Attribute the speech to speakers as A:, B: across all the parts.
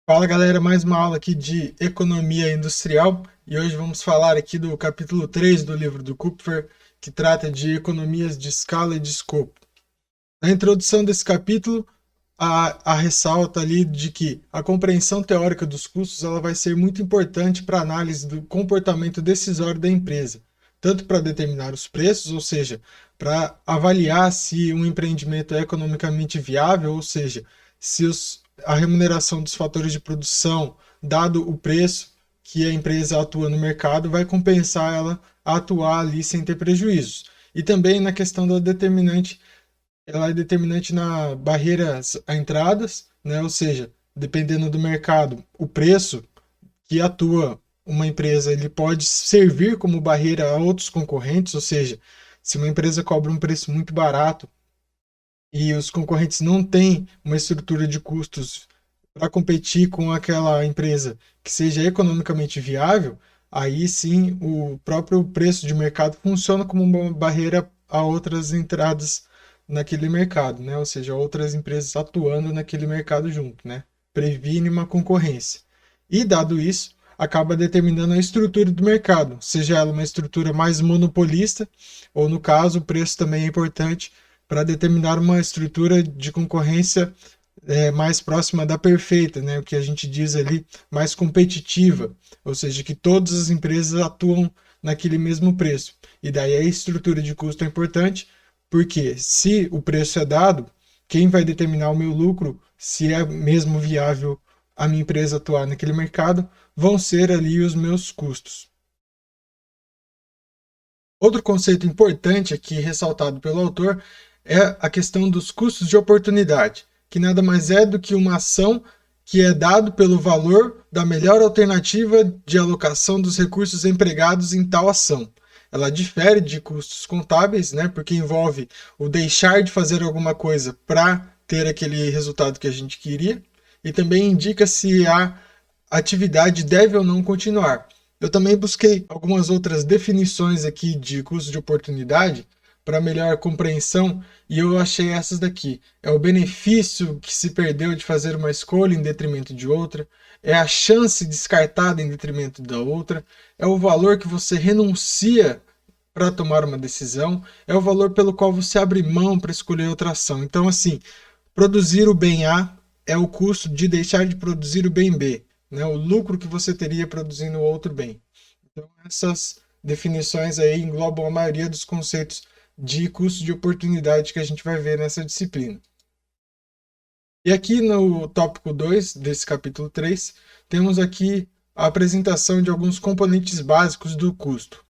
A: Fala galera, mais uma aula aqui de economia industrial e hoje vamos falar aqui do capítulo 3 do livro do Kupfer, que trata de economias de escala e de escopo. Na introdução desse capítulo, a ressalta ali de que a compreensão teórica dos custos ela vai ser muito importante para a análise do comportamento decisório da empresa, tanto para determinar os preços, ou seja, para avaliar se um empreendimento é economicamente viável, ou seja, se a remuneração dos fatores de produção, dado o preço que a empresa atua no mercado, vai compensar ela a atuar ali sem ter prejuízos. E também na questão da determinante, ela é determinante na barreiras a entradas, né? Ou seja, dependendo do mercado, o preço que atua uma empresa, ele pode servir como barreira a outros concorrentes, ou seja, se uma empresa cobra um preço muito barato e os concorrentes não têm uma estrutura de custos para competir com aquela empresa que seja economicamente viável, aí sim o próprio preço de mercado funciona como uma barreira a outras entradas naquele mercado, né? Ou seja, outras empresas atuando naquele mercado junto, né? Previne uma concorrência. E dado isso, acaba determinando a estrutura do mercado, seja ela uma estrutura mais monopolista, ou no caso, o preço também é importante para determinar uma estrutura de concorrência mais próxima da perfeita, né? O que a gente diz ali, mais competitiva, ou seja, que todas as empresas atuam naquele mesmo preço. E daí a estrutura de custo é importante, porque se o preço é dado, quem vai determinar o meu lucro, se é mesmo viável a minha empresa atuar naquele mercado, vão ser ali os meus custos. Outro conceito importante aqui ressaltado pelo autor é a questão dos custos de oportunidade, que nada mais é do que uma ação que é dado pelo valor da melhor alternativa de alocação dos recursos empregados em tal ação. Ela difere de custos contábeis, né, porque envolve o deixar de fazer alguma coisa para ter aquele resultado que a gente queria, e também indica se a atividade deve ou não continuar. Eu também busquei algumas outras definições aqui de custo de oportunidade para melhor compreensão e eu achei essas daqui. É o benefício que se perdeu de fazer uma escolha em detrimento de outra, é a chance descartada em detrimento da outra, é o valor que você renuncia para tomar uma decisão, é o valor pelo qual você abre mão para escolher outra ação. Então, assim, produzir o bem A é o custo de deixar de produzir o bem B, né? O lucro que você teria produzindo outro bem. Então, essas definições aí englobam a maioria dos conceitos de custo de oportunidade que a gente vai ver nessa disciplina. E aqui no tópico 2 desse capítulo 3, temos aqui a apresentação de alguns componentes básicos do custo.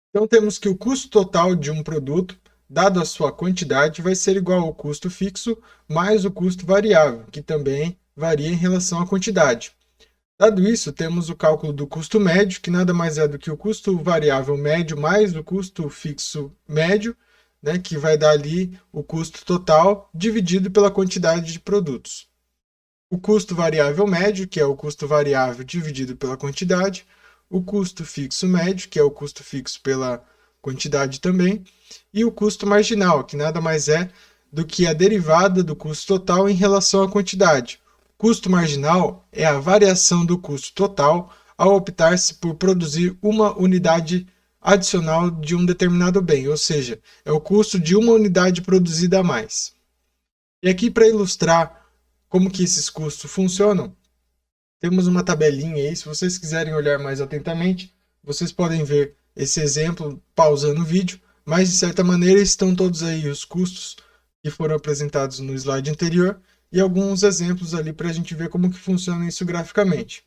A: Então temos que o custo total de um produto, dado a sua quantidade, vai ser igual ao custo fixo mais o custo variável, que também varia em relação à quantidade. Dado isso, temos o cálculo do custo médio, que nada mais é do que o custo variável médio mais o custo fixo médio, né, que vai dar ali o custo total dividido pela quantidade de produtos. O custo variável médio, que é o custo variável dividido pela quantidade, o custo fixo médio, que é o custo fixo pela quantidade também, e o custo marginal, que nada mais é do que a derivada do custo total em relação à quantidade. Custo marginal é a variação do custo total ao optar-se por produzir uma unidade adicional de um determinado bem, ou seja, é o custo de uma unidade produzida a mais. E aqui para ilustrar como que esses custos funcionam, temos uma tabelinha aí, se vocês quiserem olhar mais atentamente, vocês podem ver esse exemplo pausando o vídeo, mas de certa maneira estão todos aí os custos que foram apresentados no slide anterior e alguns exemplos ali para a gente ver como que funciona isso graficamente.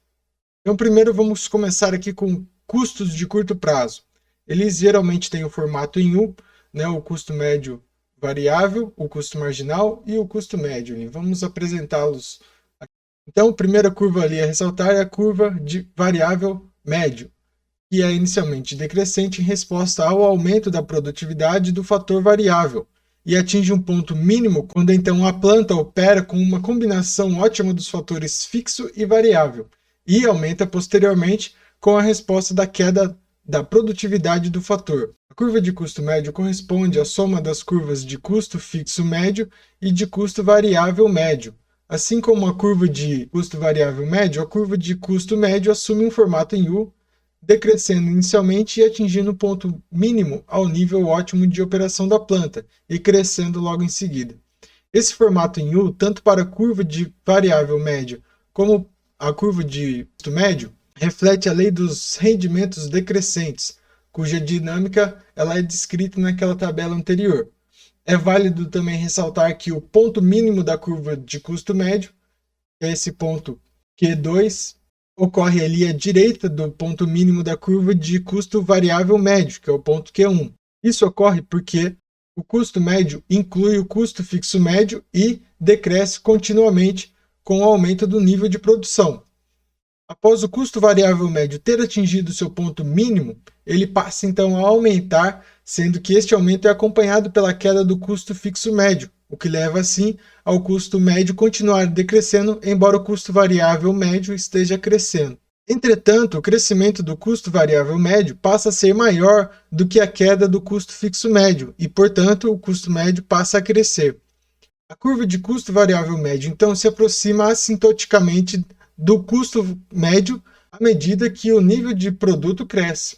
A: Então primeiro vamos começar aqui com custos de curto prazo. Eles geralmente têm o formato em U, né, o custo médio variável, o custo marginal e o custo médio. E vamos apresentá-los. Então, a primeira curva ali a ressaltar é a curva de variável médio, que é inicialmente decrescente em resposta ao aumento da produtividade do fator variável, e atinge um ponto mínimo quando então a planta opera com uma combinação ótima dos fatores fixo e variável, e aumenta posteriormente com a resposta da queda da produtividade do fator. A curva de custo médio corresponde à soma das curvas de custo fixo médio e de custo variável médio, Assim como a curva de custo variável médio, a curva de custo médio assume um formato em U, decrescendo inicialmente e atingindo o ponto mínimo ao nível ótimo de operação da planta, e crescendo logo em seguida. Esse formato em U, tanto para a curva de variável médio como a curva de custo médio, reflete a lei dos rendimentos decrescentes, cuja dinâmica ela é descrita naquela tabela anterior. É válido também ressaltar que o ponto mínimo da curva de custo médio, que é esse ponto Q2, ocorre ali à direita do ponto mínimo da curva de custo variável médio, que é o ponto Q1. Isso ocorre porque o custo médio inclui o custo fixo médio e decresce continuamente com o aumento do nível de produção. Após o custo variável médio ter atingido seu ponto mínimo, ele passa então a aumentar, sendo que este aumento é acompanhado pela queda do custo fixo médio, o que leva assim ao custo médio continuar decrescendo, embora o custo variável médio esteja crescendo. Entretanto, o crescimento do custo variável médio passa a ser maior do que a queda do custo fixo médio e, portanto, o custo médio passa a crescer. A curva de custo variável médio, então, se aproxima assintoticamente do custo médio à medida que o nível de produto cresce.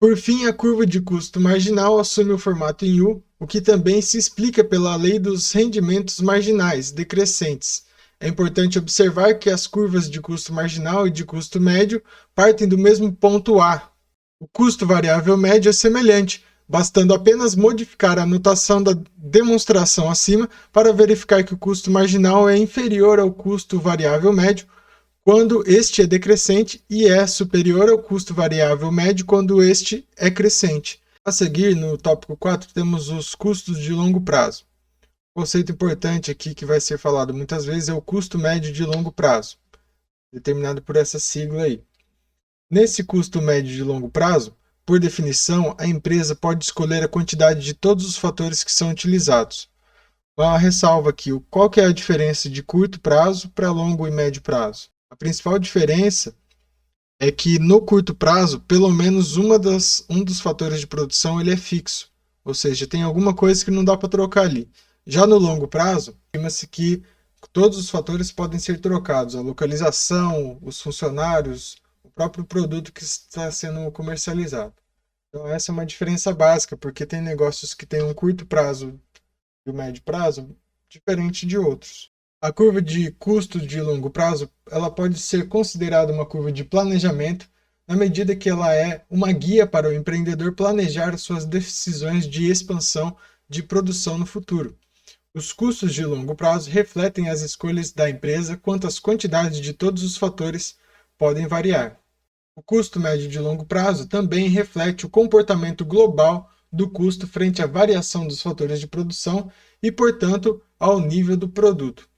A: Por fim, a curva de custo marginal assume o formato em U, o que também se explica pela lei dos rendimentos marginais decrescentes. É importante observar que as curvas de custo marginal e de custo médio partem do mesmo ponto A. O custo variável médio é semelhante, bastando apenas modificar a notação da demonstração acima para verificar que o custo marginal é inferior ao custo variável médio quando este é decrescente e é superior ao custo variável médio quando este é crescente. A seguir, no tópico 4, temos os custos de longo prazo. O conceito importante aqui que vai ser falado muitas vezes é o custo médio de longo prazo, determinado por essa sigla aí. Nesse custo médio de longo prazo, por definição, a empresa pode escolher a quantidade de todos os fatores que são utilizados. Uma ressalva aqui, qual que é a diferença de curto prazo para longo e médio prazo? A principal diferença é que no curto prazo, pelo menos um dos fatores de produção ele é fixo, ou seja, tem alguma coisa que não dá para trocar ali. Já no longo prazo, estima-se que todos os fatores podem ser trocados, a localização, os funcionários, o próprio produto que está sendo comercializado. Então essa é uma diferença básica, porque tem negócios que têm um curto prazo e um médio prazo diferente de outros. A curva de custo de longo prazo, ela pode ser considerada uma curva de planejamento, na medida que ela é uma guia para o empreendedor planejar suas decisões de expansão de produção no futuro. Os custos de longo prazo refletem as escolhas da empresa quanto às quantidades de todos os fatores podem variar. O custo médio de longo prazo também reflete o comportamento global do custo frente à variação dos fatores de produção e, portanto, ao nível do produto.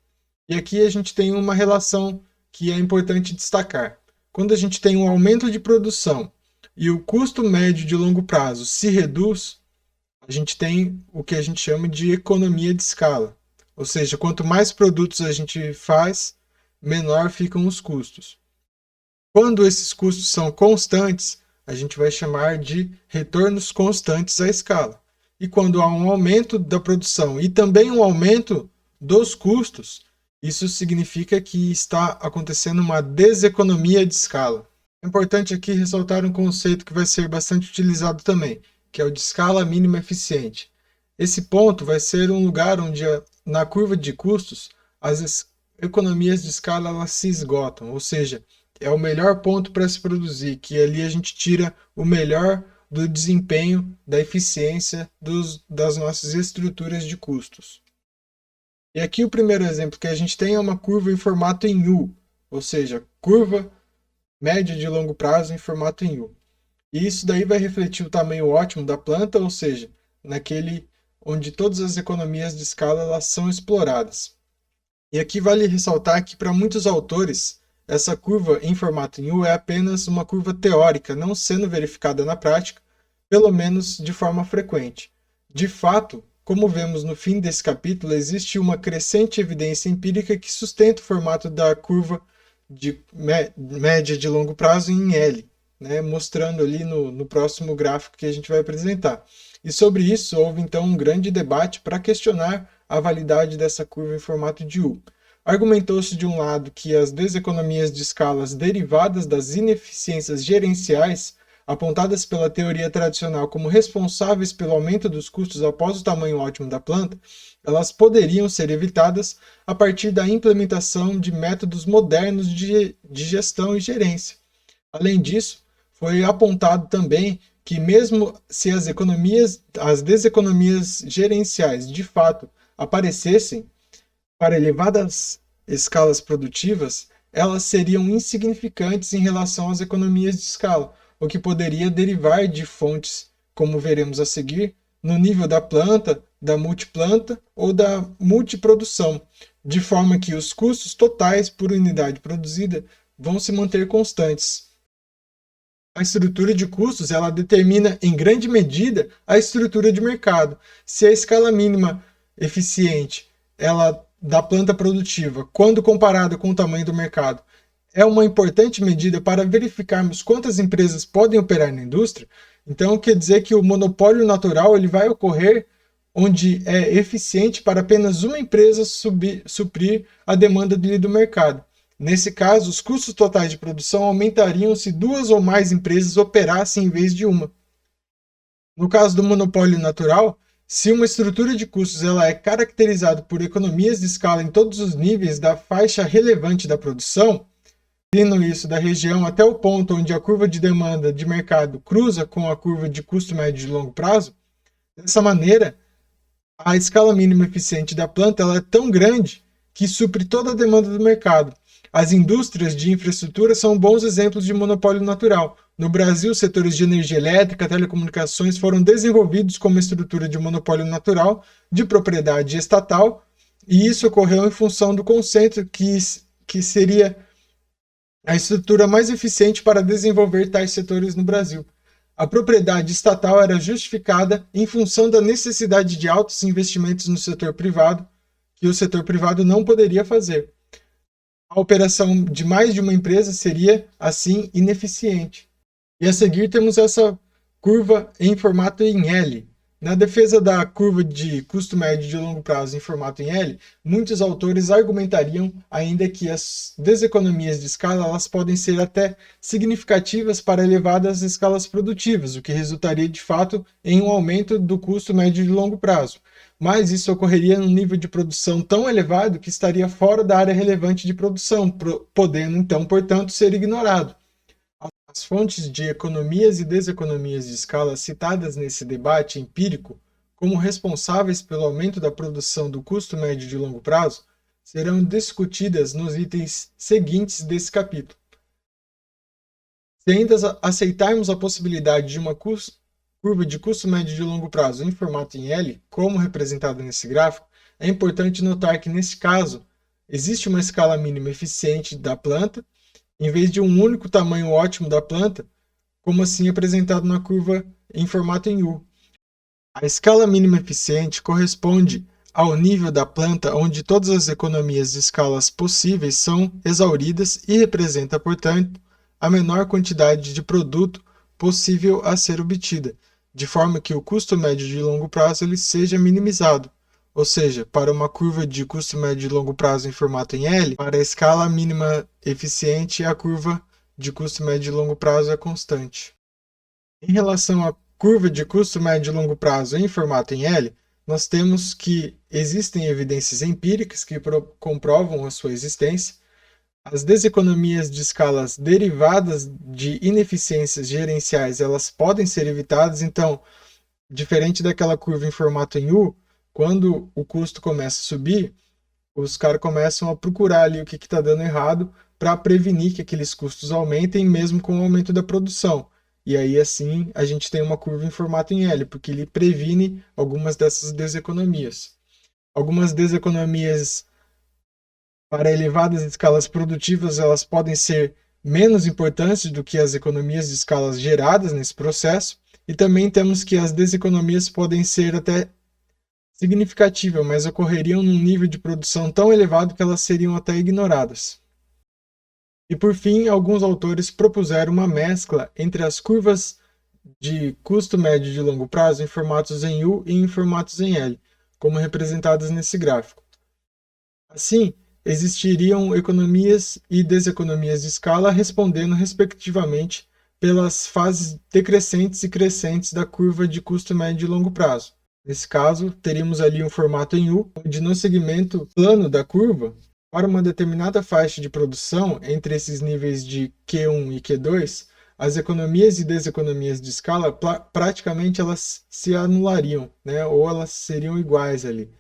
A: E aqui a gente tem uma relação que é importante destacar. Quando a gente tem um aumento de produção e o custo médio de longo prazo se reduz, a gente tem o que a gente chama de economia de escala. Ou seja, quanto mais produtos a gente faz, menor ficam os custos. Quando esses custos são constantes, a gente vai chamar de retornos constantes à escala. E quando há um aumento da produção e também um aumento dos custos, isso significa que está acontecendo uma deseconomia de escala. É importante aqui ressaltar um conceito que vai ser bastante utilizado também, que é o de escala mínima eficiente. Esse ponto vai ser um lugar onde, na curva de custos, as economias de escala elas se esgotam, ou seja, é o melhor ponto para se produzir, que ali a gente tira o melhor do desempenho, da eficiência das nossas estruturas de custos. E aqui o primeiro exemplo que a gente tem é uma curva em formato em U, ou seja, curva média de longo prazo em formato em U. E isso daí vai refletir o tamanho ótimo da planta, ou seja, naquele onde todas as economias de escala elas são exploradas. E aqui vale ressaltar que para muitos autores, essa curva em formato em U é apenas uma curva teórica, não sendo verificada na prática, pelo menos de forma frequente. De fato, como vemos no fim desse capítulo, existe uma crescente evidência empírica que sustenta o formato da curva de média de longo prazo em L, né, mostrando ali no próximo gráfico que a gente vai apresentar. E sobre isso houve então um grande debate para questionar a validade dessa curva em formato de U. argumentou-se de um lado que as deseconomias de escalas derivadas das ineficiências gerenciais, apontadas pela teoria tradicional como responsáveis pelo aumento dos custos após o tamanho ótimo da planta, elas poderiam ser evitadas a partir da implementação de métodos modernos de gestão e gerência. Além disso, foi apontado também que mesmo se as deseconomias gerenciais de fato aparecessem para elevadas escalas produtivas, elas seriam insignificantes em relação às economias de escala, o que poderia derivar de fontes, como veremos a seguir, no nível da planta, da multiplanta ou da multiprodução, de forma que os custos totais por unidade produzida vão se manter constantes. A estrutura de custos ela determina em grande medida a estrutura de mercado. Se a escala mínima eficiente ela da planta produtiva, quando comparada com o tamanho do mercado, é uma importante medida para verificarmos quantas empresas podem operar na indústria, então quer dizer que o monopólio natural ele vai ocorrer onde é eficiente para apenas uma empresa suprir a demanda do mercado. Nesse caso, os custos totais de produção aumentariam se duas ou mais empresas operassem em vez de uma. No caso do monopólio natural, se uma estrutura de custos ela é caracterizada por economias de escala em todos os níveis da faixa relevante da produção, tendo isso da região até o ponto onde a curva de demanda de mercado cruza com a curva de custo médio de longo prazo, dessa maneira, a escala mínima eficiente da planta ela é tão grande que supre toda a demanda do mercado. As indústrias de infraestrutura são bons exemplos de monopólio natural. No Brasil, os setores de energia elétrica e telecomunicações foram desenvolvidos como estrutura de monopólio natural de propriedade estatal, e isso ocorreu em função do conceito que seria a estrutura mais eficiente para desenvolver tais setores no Brasil. A propriedade estatal era justificada em função da necessidade de altos investimentos no setor privado, que o setor privado não poderia fazer. A operação de mais de uma empresa seria, assim, ineficiente. E a seguir temos essa curva em formato em L. Na defesa da curva de custo médio de longo prazo em formato em L, muitos autores argumentariam ainda que as deseconomias de escala elas podem ser até significativas para elevadas escalas produtivas, o que resultaria de fato em um aumento do custo médio de longo prazo. Mas isso ocorreria num nível de produção tão elevado que estaria fora da área relevante de produção, podendo então, portanto, ser ignorado. As fontes de economias e deseconomias de escala citadas nesse debate empírico como responsáveis pelo aumento da produção do custo médio de longo prazo serão discutidas nos itens seguintes desse capítulo. Se ainda aceitarmos a possibilidade de uma curva de custo médio de longo prazo em formato em L, como representado nesse gráfico, é importante notar que, nesse caso, existe uma escala mínima eficiente da planta, em vez de um único tamanho ótimo da planta, como assim apresentado na curva em formato em U. A escala mínima eficiente corresponde ao nível da planta onde todas as economias de escalas possíveis são exauridas e representa, portanto, a menor quantidade de produto possível a ser obtida, de forma que o custo médio de longo prazo ele seja minimizado. Ou seja, para uma curva de custo médio de longo prazo em formato em L, para a escala mínima eficiente, a curva de custo médio de longo prazo é constante. Em relação à curva de custo médio de longo prazo em formato em L, nós temos que existem evidências empíricas que comprovam a sua existência. As deseconomias de escalas derivadas de ineficiências gerenciais, elas podem ser evitadas, então, diferente daquela curva em formato em U, quando o custo começa a subir, os caras começam a procurar ali o que está dando errado para prevenir que aqueles custos aumentem mesmo com o aumento da produção. E aí assim a gente tem uma curva em formato em L, porque ele previne algumas dessas deseconomias. Algumas deseconomias para elevadas escalas produtivas, elas podem ser menos importantes do que as economias de escalas geradas nesse processo, e também temos que as deseconomias podem ser até significativa, mas ocorreriam num nível de produção tão elevado que elas seriam até ignoradas. E por fim, alguns autores propuseram uma mescla entre as curvas de custo médio de longo prazo em formatos em U e em formatos em L, como representadas nesse gráfico. Assim, existiriam economias e deseconomias de escala, respondendo respectivamente pelas fases decrescentes e crescentes da curva de custo médio e longo prazo. Nesse caso, teríamos ali um formato em U, onde no segmento plano da curva, para uma determinada faixa de produção entre esses níveis de Q1 e Q2, as economias e deseconomias de escala praticamente elas se anulariam, né? Ou elas seriam iguais ali,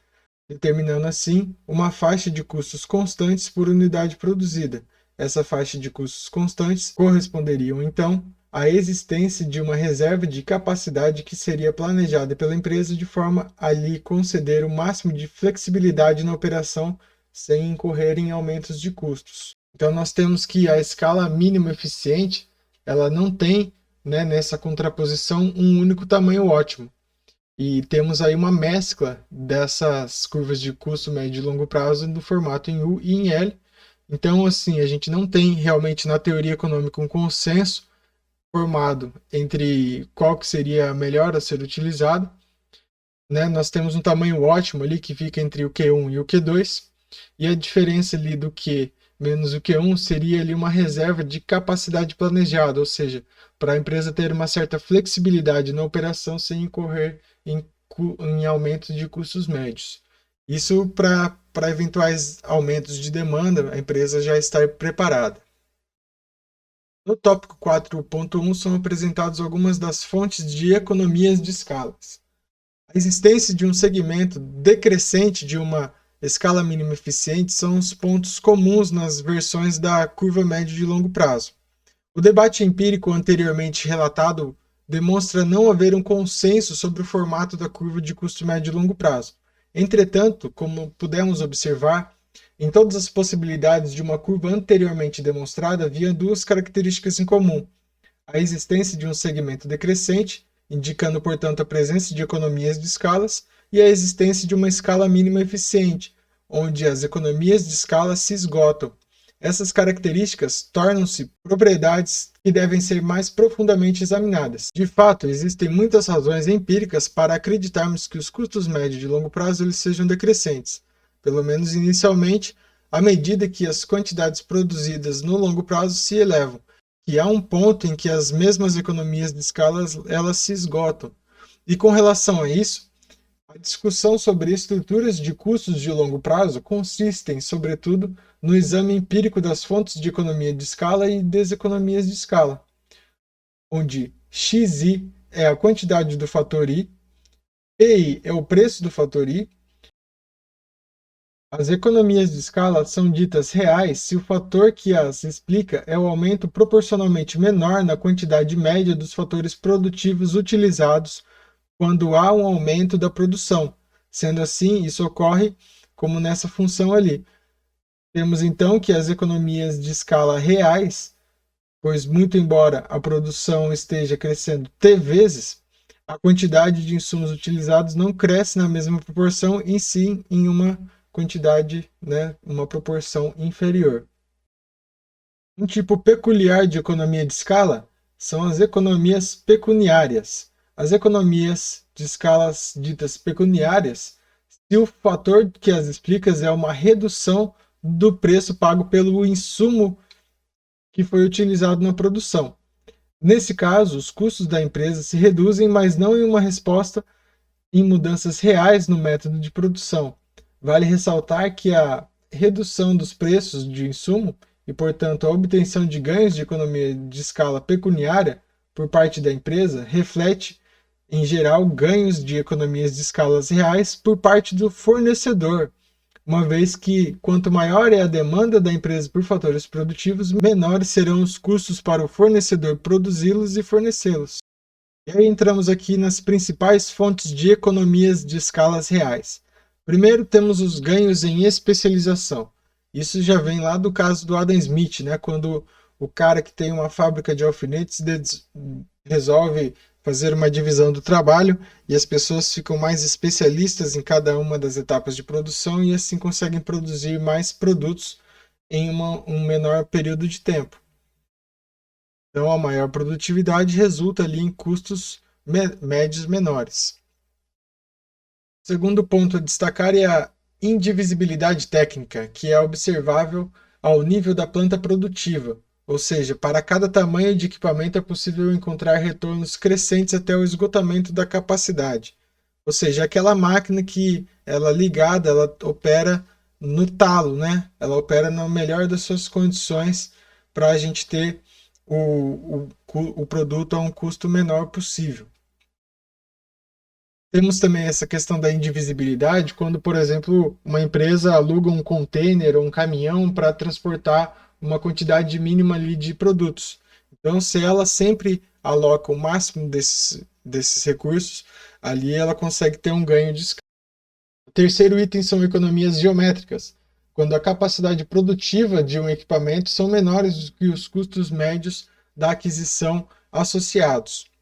A: determinando assim uma faixa de custos constantes por unidade produzida. Essa faixa de custos constantes corresponderiam então à existência de uma reserva de capacidade que seria planejada pela empresa de forma a lhe conceder o máximo de flexibilidade na operação sem incorrer em aumentos de custos. Então nós temos que a escala mínima eficiente, ela não tem, né, nessa contraposição um único tamanho ótimo. E temos aí uma mescla dessas curvas de custo médio e longo prazo no formato em U e em L. Então, assim, a gente não tem realmente na teoria econômica um consenso formado entre qual que seria melhor a ser utilizado, né? Nós temos um tamanho ótimo ali que fica entre o Q1 e o Q2, e a diferença ali do Q menos o Q1 seria ali uma reserva de capacidade planejada, ou seja, para a empresa ter uma certa flexibilidade na operação sem incorrer em aumentos de custos médios. Isso para eventuais aumentos de demanda, a empresa já está preparada. No tópico 4.1 são apresentadas algumas das fontes de economias de escalas. A existência de um segmento decrescente de uma escala mínima eficiente são os pontos comuns nas versões da curva média de longo prazo. O debate empírico anteriormente relatado demonstra não haver um consenso sobre o formato da curva de custo médio e longo prazo. Entretanto, como pudemos observar, em todas as possibilidades de uma curva anteriormente demonstrada havia duas características em comum: a existência de um segmento decrescente, indicando, portanto, a presença de economias de escalas, e a existência de uma escala mínima eficiente, onde as economias de escala se esgotam. Essas características tornam-se propriedades que devem ser mais profundamente examinadas. De fato, existem muitas razões empíricas para acreditarmos que os custos médios de longo prazo eles sejam decrescentes, pelo menos inicialmente, à medida que as quantidades produzidas no longo prazo se elevam, que há um ponto em que as mesmas economias de escala elas se esgotam. E com relação a isso, a discussão sobre estruturas de custos de longo prazo consistem, sobretudo, no exame empírico das fontes de economia de escala e deseconomias de escala, onde xi é a quantidade do fator i, pi é o preço do fator i. As economias de escala são ditas reais se o fator que as explica é o aumento proporcionalmente menor na quantidade média dos fatores produtivos utilizados quando há um aumento da produção. Sendo assim, isso ocorre como nessa função ali. Temos então que as economias de escala reais, pois muito embora a produção esteja crescendo t vezes, a quantidade de insumos utilizados não cresce na mesma proporção, e sim em uma quantidade, né, uma proporção inferior. Um tipo peculiar de economia de escala são as economias pecuniárias. As economias de escalas ditas pecuniárias, se o fator que as explica é uma redução do preço pago pelo insumo que foi utilizado na produção. Nesse caso, os custos da empresa se reduzem, mas não em uma resposta em mudanças reais no método de produção. Vale ressaltar que a redução dos preços de insumo e, portanto, a obtenção de ganhos de economia de escala pecuniária por parte da empresa reflete, em geral, ganhos de economias de escalas reais por parte do fornecedor, uma vez que, quanto maior é a demanda da empresa por fatores produtivos, menores serão os custos para o fornecedor produzi-los e fornecê-los. E aí entramos aqui nas principais fontes de economias de escalas reais. Primeiro temos os ganhos em especialização. Isso já vem lá do caso do Adam Smith, né? Quando o cara que tem uma fábrica de alfinetes resolve fazer uma divisão do trabalho e as pessoas ficam mais especialistas em cada uma das etapas de produção e assim conseguem produzir mais produtos em um menor período de tempo. Então, a maior produtividade resulta ali em custos médios menores. O segundo ponto a destacar é a indivisibilidade técnica, que é observável ao nível da planta produtiva, ou seja, para cada tamanho de equipamento é possível encontrar retornos crescentes até o esgotamento da capacidade. Ou seja, aquela máquina que ela ligada, ela opera no talo, né? Ela opera no melhor das suas condições para a gente ter o produto a um custo menor possível. Temos também essa questão da indivisibilidade, quando, por exemplo, uma empresa aluga um container ou um caminhão para transportar uma quantidade mínima ali de produtos. Então, se ela sempre aloca o máximo desses recursos, ali ela consegue ter um ganho de escala. O terceiro item são economias geométricas, quando a capacidade produtiva de um equipamento são menores do que os custos médios da aquisição associados.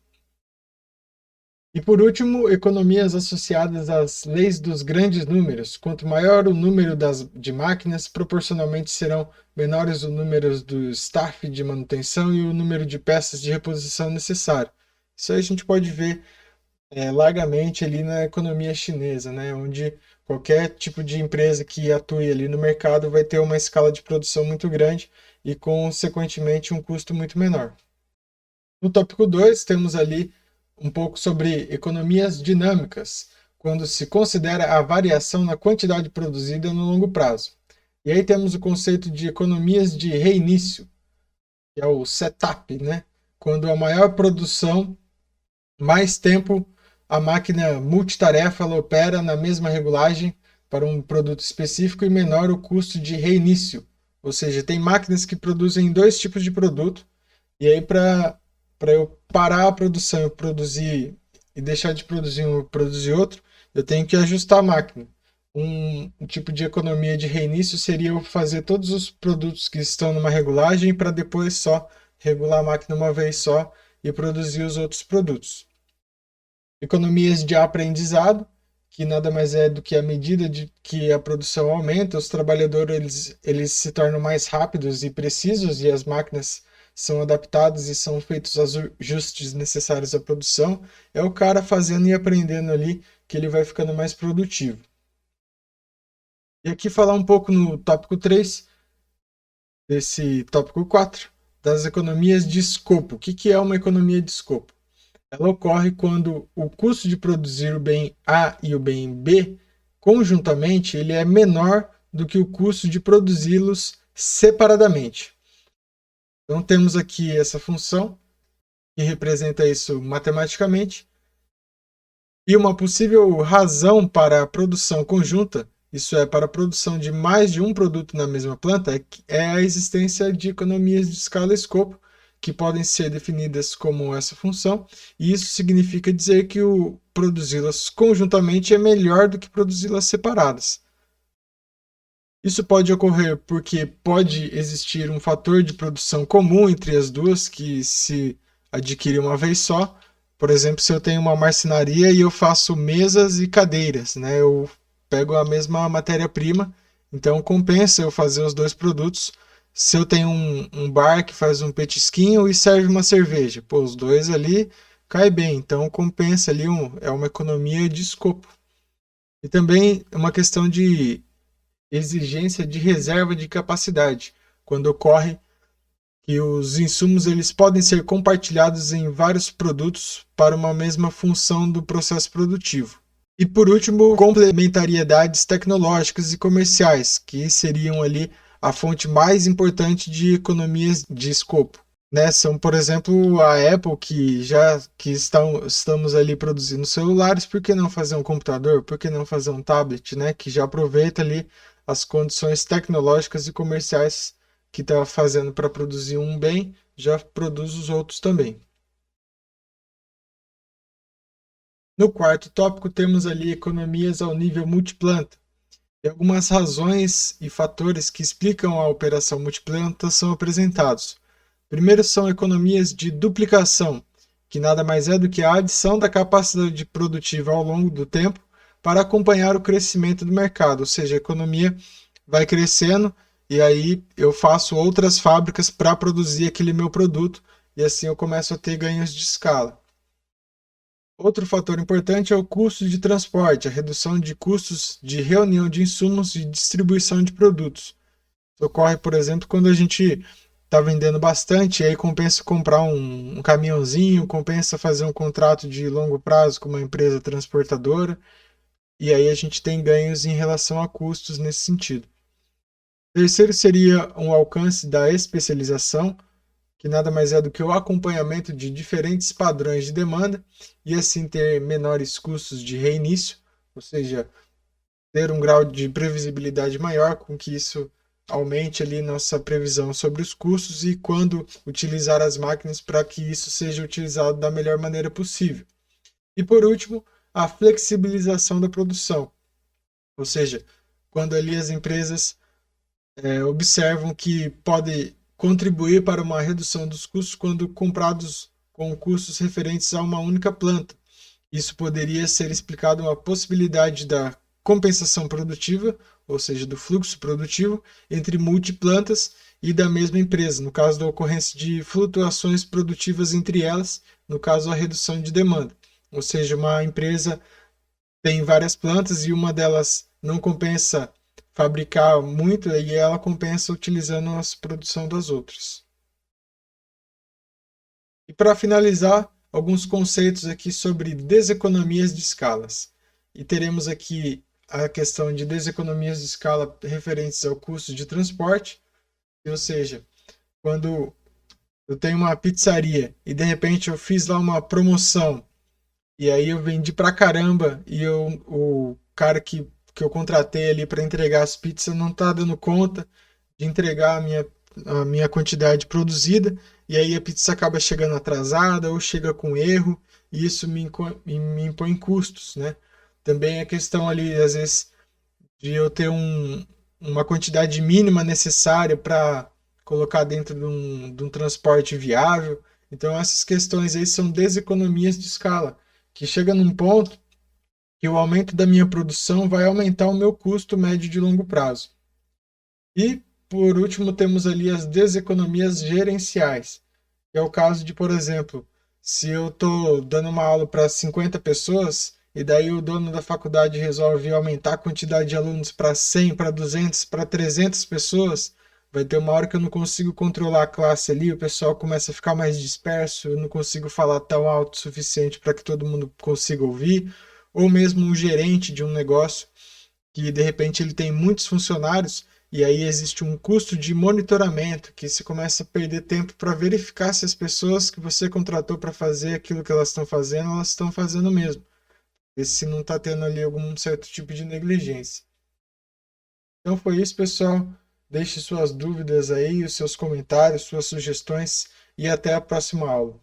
A: E por último, economias associadas às leis dos grandes números. Quanto maior o número de máquinas, proporcionalmente serão menores o número do staff de manutenção e o número de peças de reposição necessário. Isso aí a gente pode ver largamente ali na economia chinesa, né? Onde qualquer tipo de empresa que atue ali no mercado vai ter uma escala de produção muito grande e, consequentemente, um custo muito menor. No tópico 2, temos ali um pouco sobre economias dinâmicas, quando se considera a variação na quantidade produzida no longo prazo. E aí temos o conceito de economias de reinício, que é o setup, né? Quando a maior produção, mais tempo a máquina multitarefa ela opera na mesma regulagem para um produto específico e menor o custo de reinício. Ou seja, tem máquinas que produzem dois tipos de produto, e aí para eu parar a produção, eu produzir e deixar de produzir um e produzir outro, eu tenho que ajustar a máquina. Um tipo de economia de reinício seria eu fazer todos os produtos que estão numa regulagem para depois só regular a máquina uma vez só e produzir os outros produtos. Economias de aprendizado, que nada mais é do que à medida de que a produção aumenta, os trabalhadores eles se tornam mais rápidos e precisos e as máquinas são adaptadas e são feitos os ajustes necessários à produção. É o cara fazendo e aprendendo ali que ele vai ficando mais produtivo. E aqui falar um pouco no tópico 3, desse tópico 4, das economias de escopo. O que é uma economia de escopo? Ela ocorre quando o custo de produzir o bem A e o bem B conjuntamente ele é menor do que o custo de produzi-los separadamente. Então temos aqui essa função que representa isso matematicamente. E uma possível razão para a produção conjunta, isso é, para a produção de mais de um produto na mesma planta, é a existência de economias de escala e escopo, que podem ser definidas como essa função, e isso significa dizer que o produzi-las conjuntamente é melhor do que produzi-las separadas. Isso pode ocorrer porque pode existir um fator de produção comum entre as duas que se adquire uma vez só. Por exemplo, se eu tenho uma marcenaria e eu faço mesas e cadeiras, né? Eu pego a mesma matéria-prima, então compensa eu fazer os dois produtos. Se eu tenho um bar que faz um petisquinho e serve uma cerveja, pô, os dois ali cai bem, então compensa ali, é uma economia de escopo. E também uma questão de exigência de reserva de capacidade, quando ocorre que os insumos eles podem ser compartilhados em vários produtos para uma mesma função do processo produtivo. E por último, complementariedades tecnológicas e comerciais, que seriam ali a fonte mais importante de economias de escopo. Né? São, por exemplo, a Apple, que estamos ali produzindo celulares, por que não fazer um computador? Por que não fazer um tablet, né? Que já aproveita ali as condições tecnológicas e comerciais que está fazendo para produzir um bem, já produz os outros também. No quarto tópico, temos ali economias ao nível multiplanta. E algumas razões e fatores que explicam a operação multiplanta são apresentados. Primeiro são economias de duplicação, que nada mais é do que a adição da capacidade produtiva ao longo do tempo para acompanhar o crescimento do mercado, ou seja, a economia vai crescendo e aí eu faço outras fábricas para produzir aquele meu produto e assim eu começo a ter ganhos de escala. Outro fator importante é o custo de transporte, a redução de custos de reunião de insumos e distribuição de produtos. Isso ocorre, por exemplo, quando a gente está vendendo bastante, e aí compensa comprar um caminhãozinho, compensa fazer um contrato de longo prazo com uma empresa transportadora, e aí a gente tem ganhos em relação a custos nesse sentido. Terceiro seria um alcance da especialização, que nada mais é do que o acompanhamento de diferentes padrões de demanda e assim ter menores custos de reinício, ou seja, ter um grau de previsibilidade maior, com que isso aumente ali nossa previsão sobre os custos e quando utilizar as máquinas para que isso seja utilizado da melhor maneira possível. E por último, a flexibilização da produção, ou seja, quando ali as empresas observam que pode contribuir para uma redução dos custos quando comprados com custos referentes a uma única planta. Isso poderia ser explicado uma possibilidade da compensação produtiva, ou seja, do fluxo produtivo, entre multiplantas e da mesma empresa, no caso da ocorrência de flutuações produtivas entre elas, no caso a redução de demanda. Ou seja, uma empresa tem várias plantas e uma delas não compensa fabricar muito e ela compensa utilizando a produção das outras. E para finalizar, alguns conceitos aqui sobre deseconomias de escalas. E teremos aqui a questão de deseconomias de escala referentes ao custo de transporte, ou seja, quando eu tenho uma pizzaria e de repente eu fiz lá uma promoção e aí eu vendi pra caramba e o cara que eu contratei ali para entregar as pizzas não tá dando conta de entregar a minha quantidade produzida, e aí a pizza acaba chegando atrasada ou chega com erro, e isso me impõe custos, né? Também a questão ali, às vezes, de eu ter uma quantidade mínima necessária para colocar dentro de um transporte viável. Então, essas questões aí são deseconomias de escala, que chega num ponto que o aumento da minha produção vai aumentar o meu custo médio de longo prazo. E, por último, temos ali as deseconomias gerenciais, que é o caso de, por exemplo, se eu estou dando uma aula para 50 pessoas e daí o dono da faculdade resolve aumentar a quantidade de alunos para 100, para 200, para 300 pessoas, vai ter uma hora que eu não consigo controlar a classe ali, o pessoal começa a ficar mais disperso, eu não consigo falar tão alto o suficiente para que todo mundo consiga ouvir, ou mesmo um gerente de um negócio que de repente ele tem muitos funcionários e aí existe um custo de monitoramento que se começa a perder tempo para verificar se as pessoas que você contratou para fazer aquilo que elas estão fazendo mesmo. E se não está tendo ali algum certo tipo de negligência. Então foi isso, pessoal. Deixe suas dúvidas aí, os seus comentários, suas sugestões e até a próxima aula.